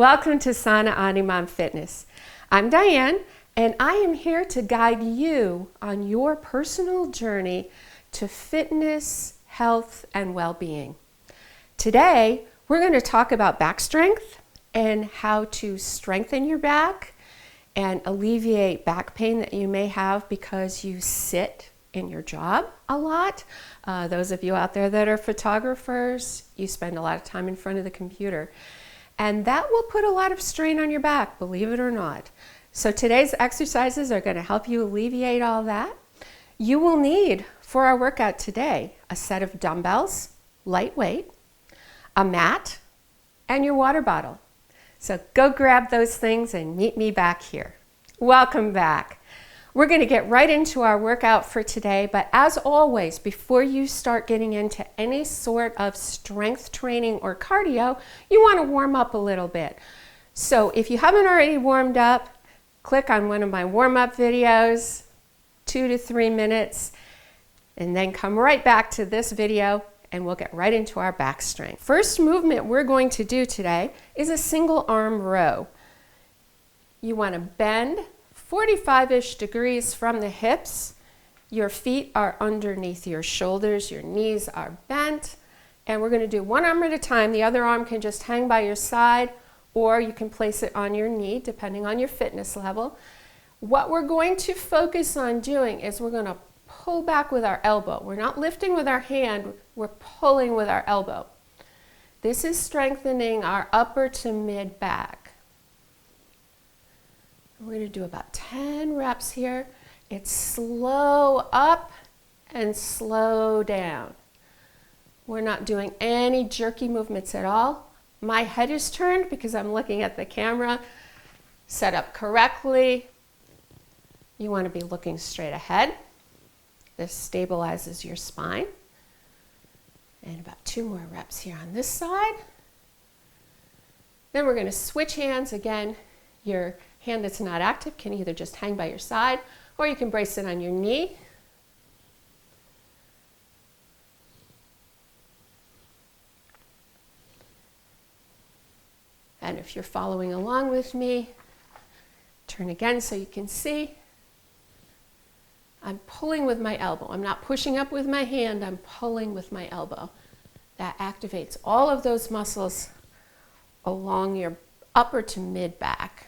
Welcome to Sana Animam Fitness. I'm Diane, and I am here to guide you on your personal journey to fitness, health, and well-being. Today, we're going to talk about back strength and how to strengthen your back and alleviate back pain that you may have because you sit in your job a lot. Those of you out there that are photographers, you spend a lot of time in front of the computer. And that will put a lot of strain on your back, believe it or not. So today's exercises are going to help you alleviate all that. You will need, for our workout today, a set of dumbbells, lightweight, a mat, and your water bottle. So go grab those things and meet me back here. Welcome back. We're going to get right into our workout for today, but as always, before you start getting into any sort of strength training or cardio, you want to warm up a little bit. So if you haven't already warmed up, click on one of my warm-up videos, 2 to 3 minutes, and then come right back to this video and we'll get right into our back strength. First movement we're going to do today is a single arm row. You want to bend 45-ish degrees from the hips. Your feet are underneath your shoulders, your knees are bent, and we're going to do one arm at a time. The other arm can just hang by your side, or you can place it on your knee, depending on your fitness level. What we're going to focus on doing is we're going to pull back with our elbow. We're not lifting with our hand, we're pulling with our elbow. This is strengthening our upper to mid back. We're going to do about 10 reps here. It's slow up and slow down. We're not doing any jerky movements at all. My head is turned because I'm looking at the camera, set up correctly. You want to be looking straight ahead. This stabilizes your spine. And about 2 more reps here on this side. Then we're going to switch hands again. Your hand that's not active can either just hang by your side or you can brace it on your knee. And if you're following along with me, turn again so you can see. I'm pulling with my elbow. I'm not pushing up with my hand, I'm pulling with my elbow. That activates all of those muscles along your upper to mid back.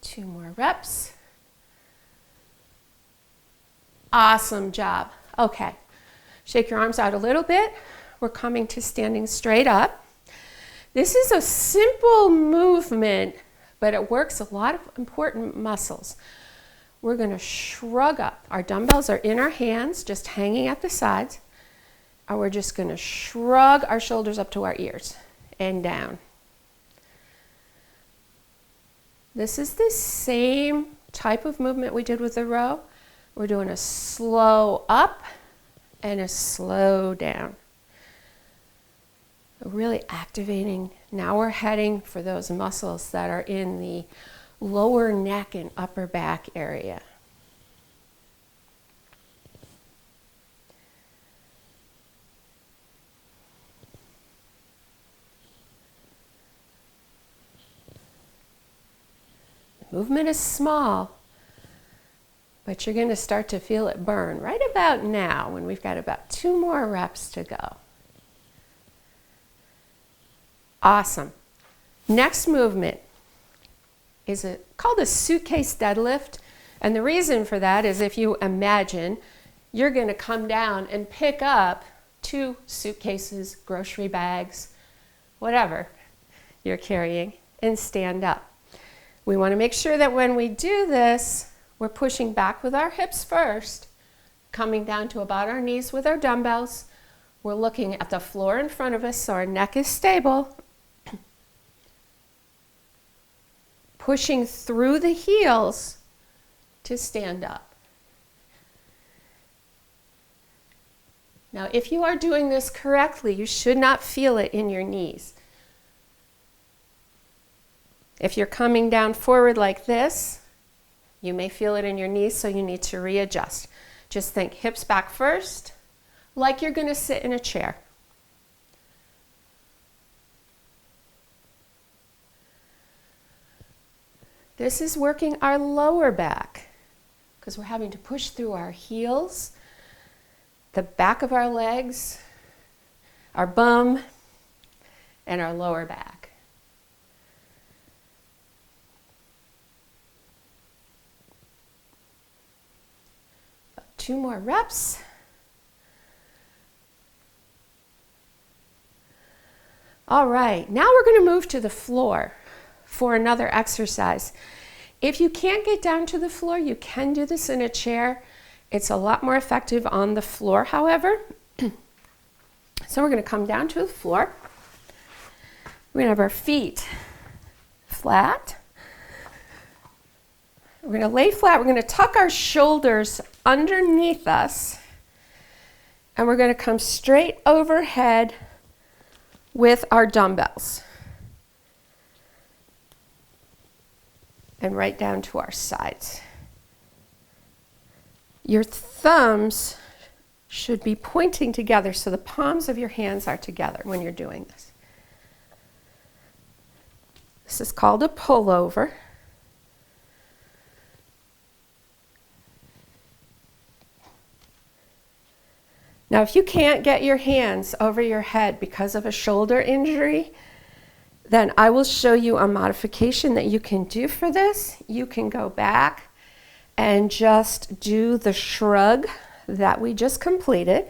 2 more reps. Awesome job. Okay, shake your arms out a little bit. We're coming to standing straight up. This is a simple movement, but it works a lot of important muscles. We're going to shrug up. Our dumbbells are in our hands, just hanging at the sides. And we're just going to shrug our shoulders up to our ears and down. This is the same type of movement we did with the row. We're doing a slow up and a slow down. We're really activating. Now we're heading for those muscles that are in the lower neck and upper back area. Movement is small, but you're going to start to feel it burn right about now when we've got about 2 more reps to go. Awesome. Next movement is called a suitcase deadlift. And the reason for that is if you imagine you're going to come down and pick up 2 suitcases, grocery bags, whatever you're carrying, and stand up. We want to make sure that when we do this, we're pushing back with our hips first, coming down to about our knees with our dumbbells. We're looking at the floor in front of us so our neck is stable. Pushing through the heels to stand up. Now, if you are doing this correctly, you should not feel it in your knees. If you're coming down forward like this, you may feel it in your knees, so you need to readjust. Just think hips back first, like you're going to sit in a chair. This is working our lower back because we're having to push through our heels, the back of our legs, our bum, and our lower back. About 2 more reps. All right, now we're going to move to the floor for another exercise. If you can't get down to the floor, you can do this in a chair. It's a lot more effective on the floor, however. So we're going to come down to the floor. We're going to have our feet flat. We're going to lay flat. We're going to tuck our shoulders underneath us. And we're going to come straight overhead with our dumbbells. And right down to our sides. Your thumbs should be pointing together so the palms of your hands are together when you're doing this. This is called a pullover. Now, if you can't get your hands over your head because of a shoulder injury, then I will show you a modification that you can do for this. You can go back and just do the shrug that we just completed.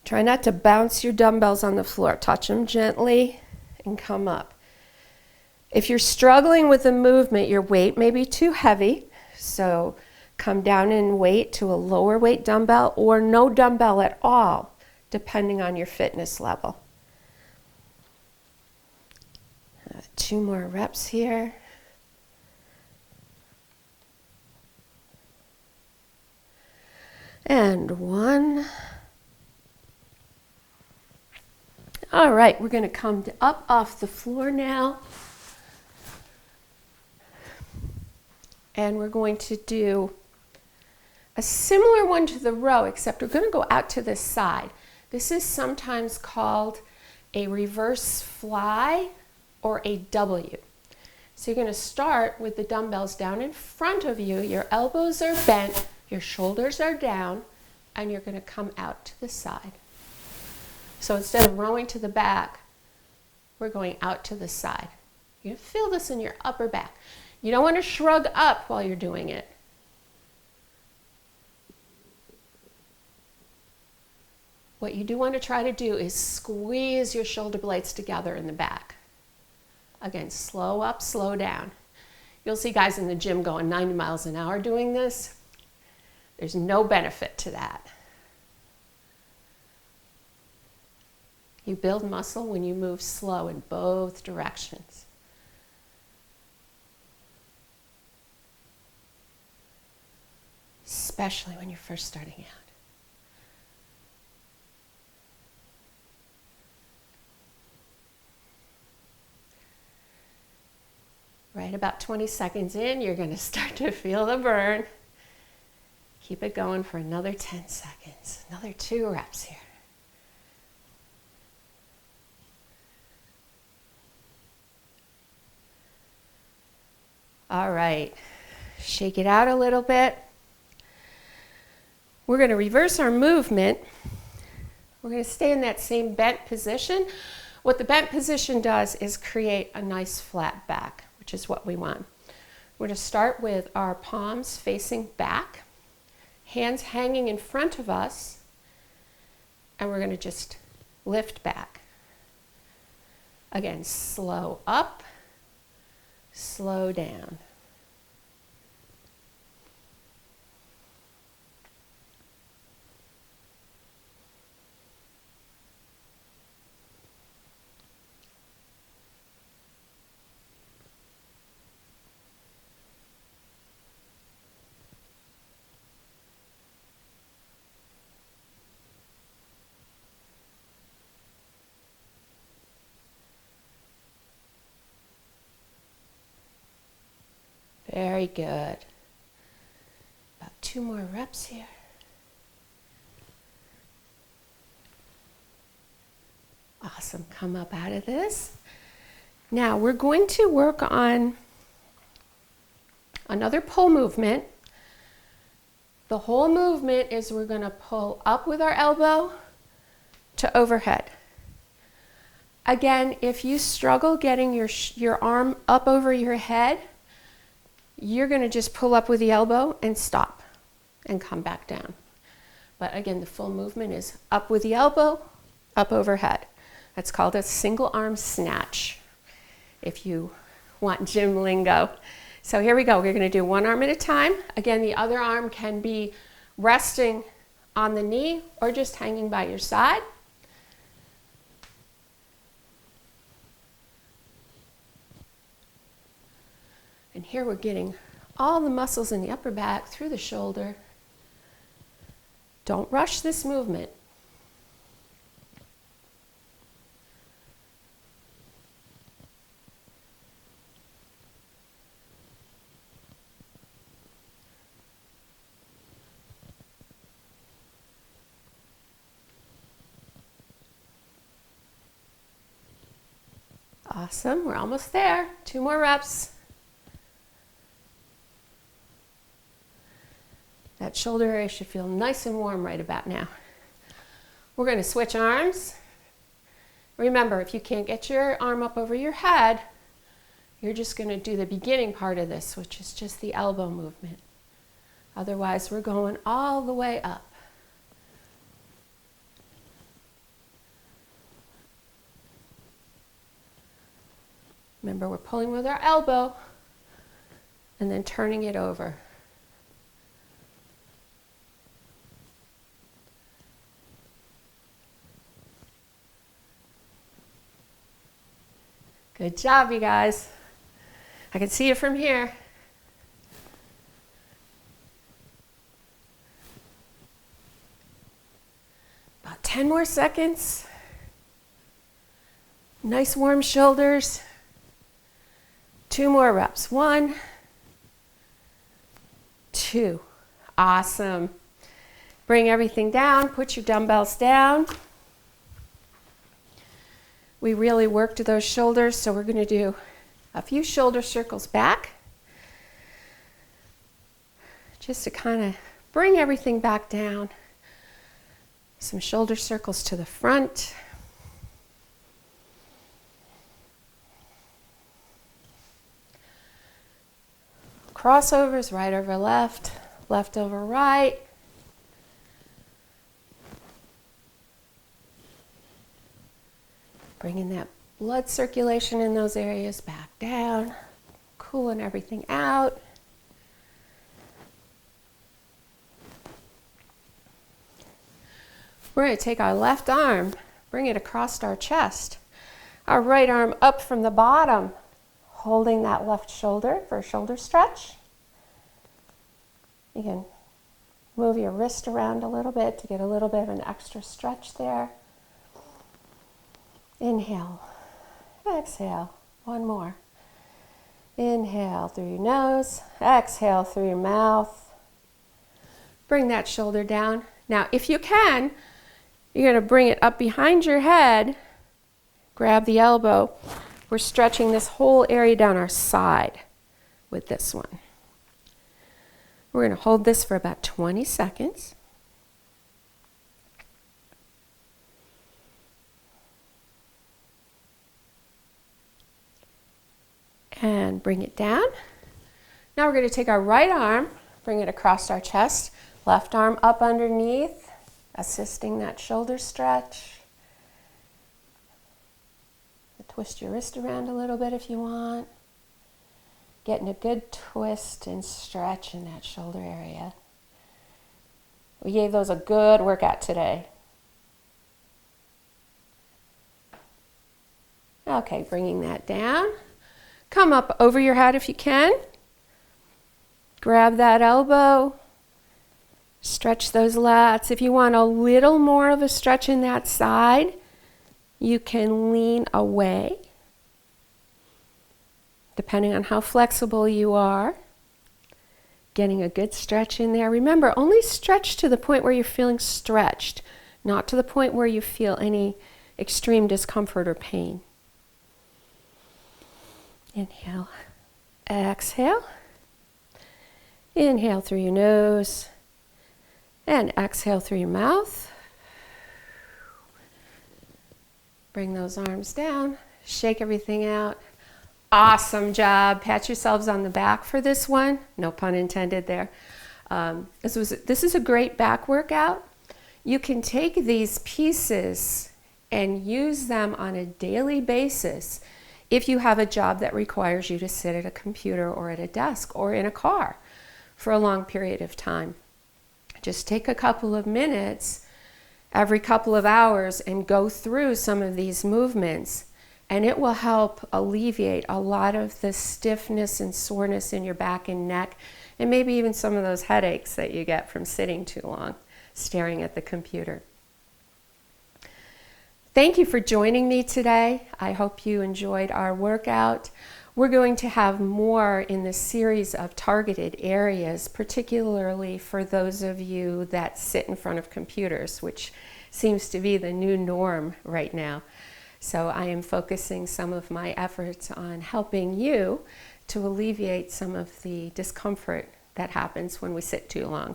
Try not to bounce your dumbbells on the floor. Touch them gently and come up. If you're struggling with the movement, your weight may be too heavy, so come down in weight to a lower weight dumbbell or no dumbbell at all, depending on your fitness level. 2 more reps here. And 1. All right, we're going to come up off the floor now. And we're going to do a similar one to the row, except we're going to go out to the side. This is sometimes called a reverse fly or a W. So you're going to start with the dumbbells down in front of you. Your elbows are bent, your shoulders are down, and you're going to come out to the side. So instead of rowing to the back, we're going out to the side. You feel this in your upper back. You don't want to shrug up while you're doing it. What you do want to try to do is squeeze your shoulder blades together in the back. Again, slow up, slow down. You'll see guys in the gym going 90 miles an hour doing this. There's no benefit to that. You build muscle when you move slow in both directions. Especially when you're first starting out. Right about 20 seconds in, you're going to start to feel the burn. Keep it going for another 10 seconds. Another 2 reps here. All right, shake it out a little bit. We're going to reverse our movement. We're going to stay in that same bent position. What the bent position does is create a nice flat back, which is what we want. We're going to start with our palms facing back, hands hanging in front of us, and we're going to just lift back. Again, slow up, slow down. Very good. About 2 more reps here. Awesome. Come up out of this. Now we're going to work on another pull movement. The whole movement is we're going to pull up with our elbow to overhead. Again, if you struggle getting your arm up over your head, you're going to just pull up with the elbow and stop and come back down. But again, the full movement is up with the elbow, up overhead. That's called a single arm snatch, if you want gym lingo. So here we go. We're going to do one arm at a time. Again, the other arm can be resting on the knee or just hanging by your side. And here we're getting all the muscles in the upper back through the shoulder. Don't rush this movement. Awesome, we're almost there. 2 more reps. That shoulder area should feel nice and warm right about now. We're going to switch arms. Remember, if you can't get your arm up over your head, you're just going to do the beginning part of this, which is just the elbow movement. Otherwise, we're going all the way up. Remember, we're pulling with our elbow and then turning it over. Good job, you guys. I can see you from here. About 10 more seconds. Nice warm shoulders. 2 more reps. 1, 2. Awesome. Bring everything down. Put your dumbbells down. We really worked those shoulders, so we're going to do a few shoulder circles back, just to kind of bring everything back down. Some shoulder circles to the front. Crossovers, right over left, left over right. Bringing that blood circulation in those areas back down, cooling everything out. We're going to take our left arm, bring it across our chest. Our right arm up from the bottom, holding that left shoulder for a shoulder stretch. You can move your wrist around a little bit to get a little bit of an extra stretch there. Inhale, exhale, 1 more. Inhale through your nose, exhale through your mouth. Bring that shoulder down. Now, if you can, you're going to bring it up behind your head, grab the elbow. We're stretching this whole area down our side with this one. We're going to hold this for about 20 seconds. And bring it down. Now we're going to take our right arm, bring it across our chest, left arm up underneath, assisting that shoulder stretch. Twist your wrist around a little bit if you want. Getting a good twist and stretch in that shoulder area. We gave those a good workout today. Okay, bringing that down. Come up over your head if you can. Grab that elbow. Stretch those lats. If you want a little more of a stretch in that side, you can lean away, depending on how flexible you are. Getting a good stretch in there. Remember, only stretch to the point where you're feeling stretched, not to the point where you feel any extreme discomfort or pain. Inhale, exhale. Inhale through your nose and exhale through your mouth. Bring those arms down, shake everything out. Awesome job. Pat yourselves on the back for this one. No pun intended there. This is a great back workout. You can take these pieces and use them on a daily basis if you have a job that requires you to sit at a computer or at a desk or in a car for a long period of time. Just take a couple of minutes every couple of hours and go through some of these movements, and it will help alleviate a lot of the stiffness and soreness in your back and neck, and maybe even some of those headaches that you get from sitting too long, staring at the computer. Thank you for joining me today. I hope you enjoyed our workout. We're going to have more in this series of targeted areas, particularly for those of you that sit in front of computers, which seems to be the new norm right now. So I am focusing some of my efforts on helping you to alleviate some of the discomfort that happens when we sit too long.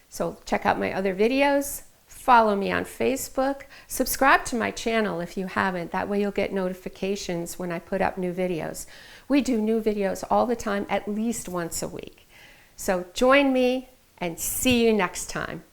So check out my other videos. Follow me on Facebook. Subscribe to my channel if you haven't. That way you'll get notifications when I put up new videos. We do new videos all the time, at least once a week. So join me and see you next time.